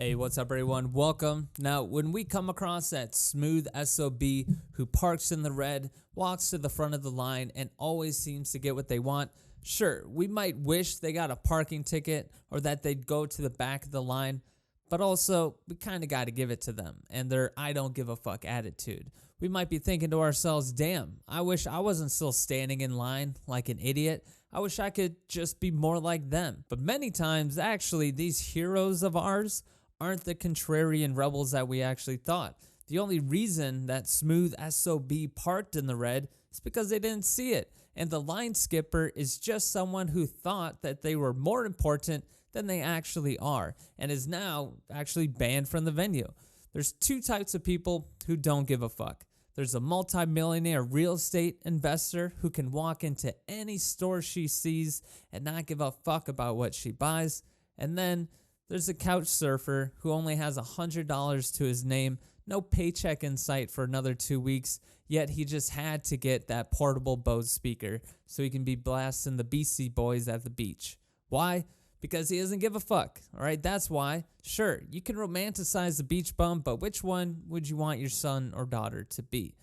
Hey, what's up, everyone? Welcome. Now, when we come across that smooth SOB who parks in the red, walks to the front of the line, and always seems to get what they want, sure, we might wish they got a parking ticket or that they'd go to the back of the line, but also, we kind of got to give it to them and their I don't give a fuck attitude. We might be thinking to ourselves, damn, I wish I wasn't still standing in line like an idiot. I wish I could just be more like them. But many times, actually, these heroes of ours aren't the contrarian rebels that we actually thought. The only reason that smooth SOB parked in the red is because they didn't see it. And the line skipper is just someone who thought that they were more important than they actually are and is now actually banned from the venue. There's two types of people who don't give a fuck. There's a multi-millionaire real estate investor who can walk into any store she sees and not give a fuck about what she buys. And then there's a couch surfer who only has $100 to his name, no paycheck in sight for another 2 weeks, yet he just had to get that portable Bose speaker so he can be blasting the Beastie Boys at the beach. Why? Because he doesn't give a fuck, all right? That's why. Sure, you can romanticize the beach bum, but which one would you want your son or daughter to be?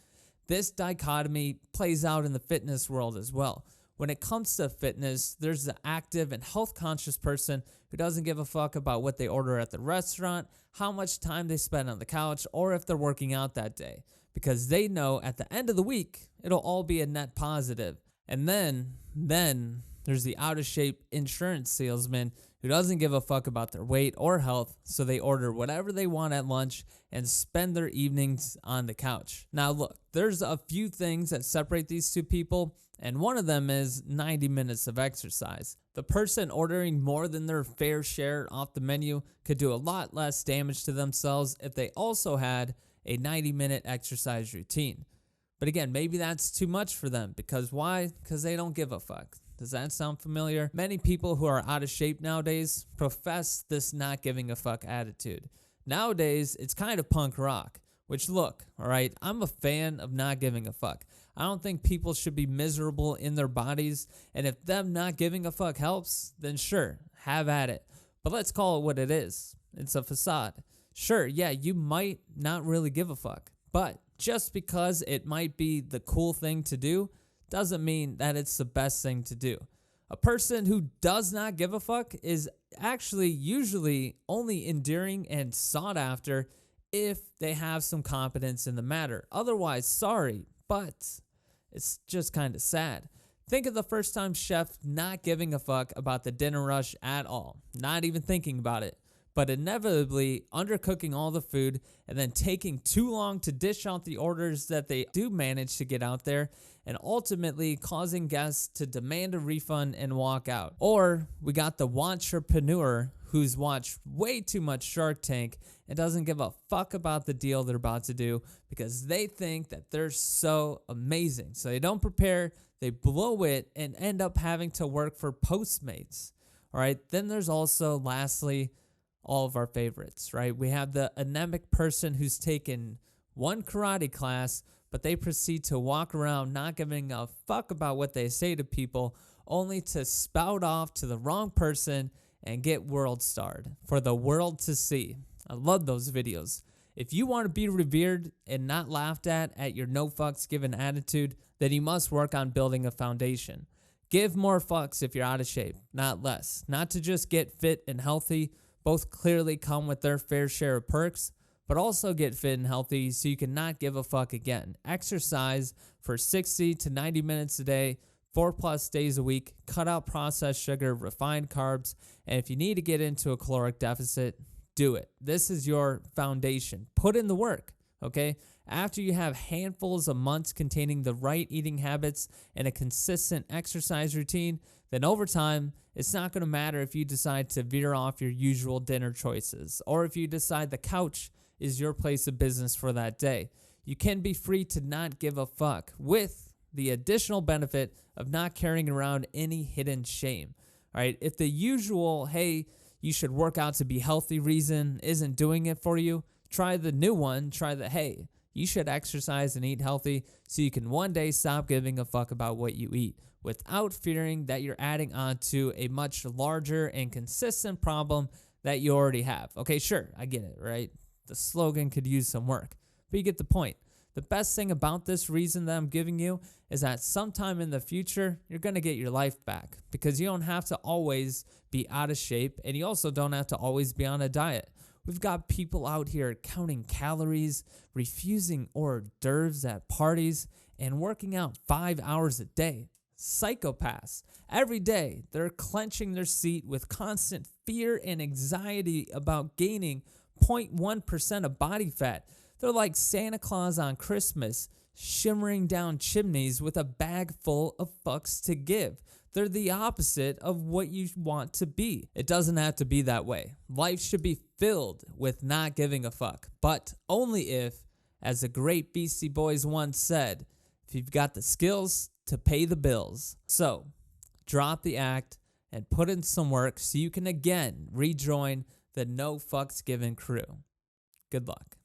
This dichotomy plays out in the fitness world as well. When it comes to fitness, there's the active and health-conscious person who doesn't give a fuck about what they order at the restaurant, how much time they spend on the couch, or if they're working out that day, because they know at the end of the week, it'll all be a net positive. And then there's the out-of-shape insurance salesman who doesn't give a fuck about their weight or health, so they order whatever they want at lunch and spend their evenings on the couch. Now look, there's a few things that separate these two people, and one of them is 90 minutes of exercise. The person ordering more than their fair share off the menu could do a lot less damage to themselves if they also had a 90-minute exercise routine. But again, maybe that's too much for them, because why? Because they don't give a fuck. Does that sound familiar? Many people who are out of shape nowadays profess this not giving a fuck attitude. Nowadays, it's kind of punk rock, which look, all right, I'm a fan of not giving a fuck. I don't think people should be miserable in their bodies, and if them not giving a fuck helps, then sure, have at it. But let's call it what it is. It's a facade. Sure, yeah, you might not really give a fuck, but just because it might be the cool thing to do doesn't mean that it's the best thing to do. A person who does not give a fuck is actually usually only endearing and sought after if they have some competence in the matter. Otherwise, sorry, but it's just kind of sad. Think of the first time chef not giving a fuck about the dinner rush at all, not even thinking about it, but inevitably undercooking all the food and then taking too long to dish out the orders that they do manage to get out there, and ultimately causing guests to demand a refund and walk out. Or we got the wantrepreneur who's watched way too much Shark Tank and doesn't give a fuck about the deal they're about to do because they think that they're so amazing. So they don't prepare, they blow it, and end up having to work for Postmates. All right, then there's also, lastly, all of our favorites, right? We have the anemic person who's taken one karate class, but they proceed to walk around not giving a fuck about what they say to people, only to spout off to the wrong person and get world starred for the world to see. I love those videos. If you want to be revered and not laughed at your no fucks given attitude, then you must work on building a foundation. Give more fucks if you're out of shape, not less. Not to just get fit and healthy, both clearly come with their fair share of perks, but also get fit and healthy so you can not give a fuck again. Exercise for 60 to 90 minutes a day, 4+ days a week, cut out processed sugar, refined carbs, and if you need to get into a caloric deficit, do it. This is your foundation. Put in the work, okay? After you have handfuls of months containing the right eating habits and a consistent exercise routine, then over time, it's not going to matter if you decide to veer off your usual dinner choices or if you decide the couch is your place of business for that day. You can be free to not give a fuck with the additional benefit of not carrying around any hidden shame. All right, if the usual, hey, you should work out to be healthy reason isn't doing it for you, try the new one. Try the, hey, you should exercise and eat healthy so you can one day stop giving a fuck about what you eat without fearing that you're adding on to a much larger and consistent problem that you already have. Okay, sure, I get it, right? The slogan could use some work, but you get the point. The best thing about this reason that I'm giving you is that sometime in the future, you're going to get your life back because you don't have to always be out of shape, and you also don't have to always be on a diet. We've got people out here counting calories, refusing hors d'oeuvres at parties, and working out 5 hours a day. Psychopaths. Every day, they're clenching their seat with constant fear and anxiety about gaining 0.1% of body fat. They're like Santa Claus on Christmas, shimmering down chimneys with a bag full of fucks to give. They're the opposite of what you want to be. It doesn't have to be that way. Life should be filled with not giving a fuck, but only if, as the great Beastie Boys once said, if you've got the skills to pay the bills. So, drop the act and put in some work so you can again rejoin the no fucks given crew. Good luck.